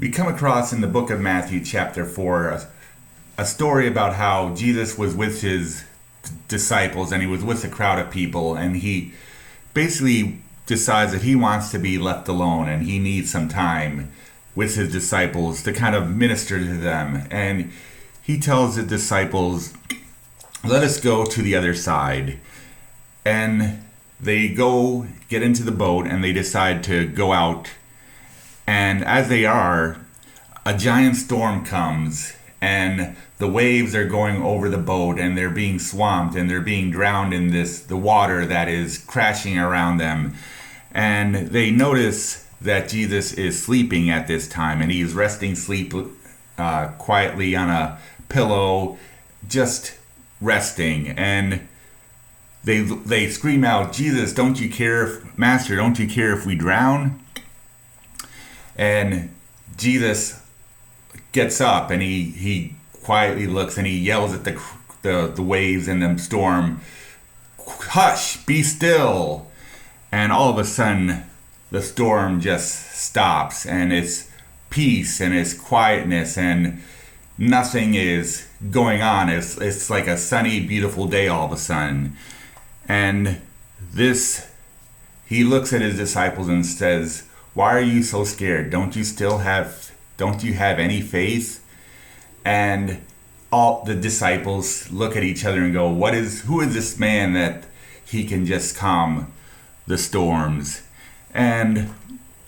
We come across in the book of Matthew, chapter 4, a story about how Jesus was with his disciples and he was with a crowd of people, and he basically decides that he wants to be left alone and he needs some time with his disciples to kind of minister to them. And he tells the disciples, "Let us go to the other side." And they go get into the boat and they decide to go out. And as they are, a giant storm comes and the waves are going over the boat and they're being swamped and they're being drowned in the water that is crashing around them. And they notice that Jesus is sleeping at this time, and he's resting quietly on a pillow, just resting. And they scream out, "Jesus, don't you care, Master, don't you care if we drown?" And Jesus gets up and he quietly looks and he yells at the waves and the storm, "Hush, be still." And all of a sudden the storm just stops and it's peace and it's quietness and nothing is going on. It's like a sunny, beautiful day all of a sudden. And he looks at his disciples and says, "Why are you so scared? Don't you have any faith?" And all the disciples look at each other and go, who is this man that he can just calm the storms? And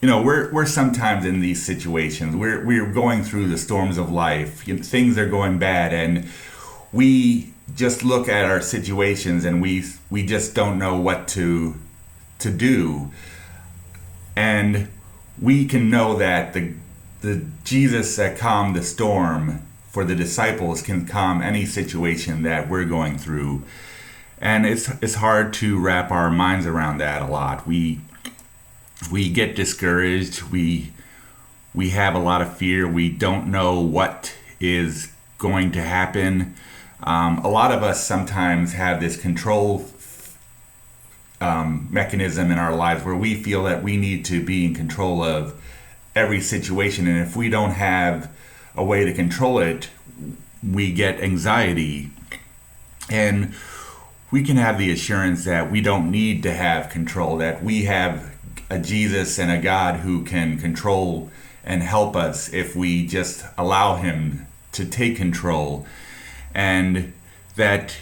we're sometimes in these situations. We're going through the storms of life. Things are going bad, and we just look at our situations and we just don't know what to do. And we can know that the Jesus that calmed the storm for the disciples can calm any situation that we're going through. And it's hard to wrap our minds around that a lot. We get discouraged. We have a lot of fear. We don't know what is going to happen. A lot of us sometimes have this control mechanism in our lives where we feel that we need to be in control of every situation, and if we don't have a way to control it, we get anxiety. And we can have the assurance that we don't need to have control, that we have a Jesus and a God who can control and help us if we just allow him to take control, and that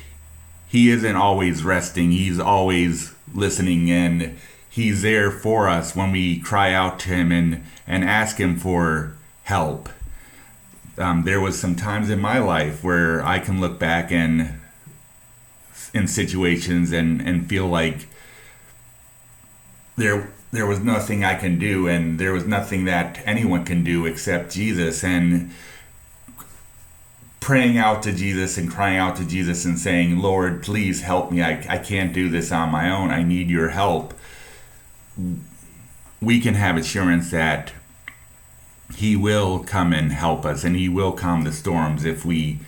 he isn't always resting, he's always listening, and he's there for us when we cry out to him and ask him for help. There was some times in my life where I can look back in situations and feel like there was nothing I can do, and there was nothing that anyone can do except Jesus. And praying out to Jesus and crying out to Jesus and saying, "Lord, please help me. I can't do this on my own. I need your help." We can have assurance that he will come and help us, and he will calm the storms if we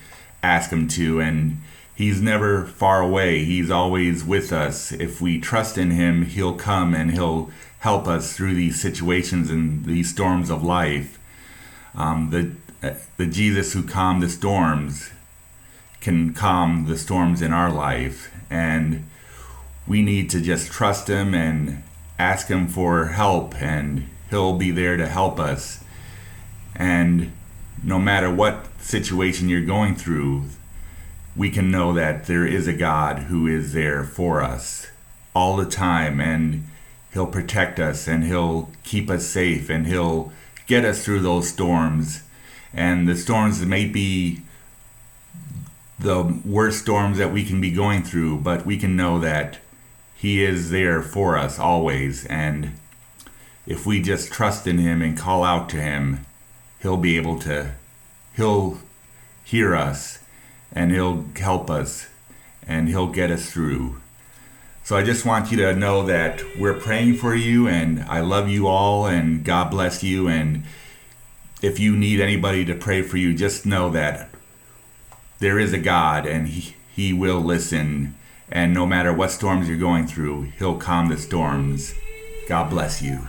ask him to. And he's never far away. He's always with us. If we trust in him, he'll come and he'll help us through these situations and these storms of life. The Jesus who calmed the storms can calm the storms in our life, and we need to just trust him and ask him for help, and he'll be there to help us. And no matter what situation you're going through, we can know that there is a God who is there for us all the time, and he'll protect us and he'll keep us safe and he'll get us through those storms. And the storms may be the worst storms that we can be going through, but we can know that he is there for us always. And if we just trust in him and call out to him, he'll hear us and he'll help us and he'll get us through. So I just want you to know that we're praying for you, and I love you all, and God bless you. And if you need anybody to pray for you, just know that there is a God, and he will listen. And no matter what storms you're going through, he'll calm the storms. God bless you.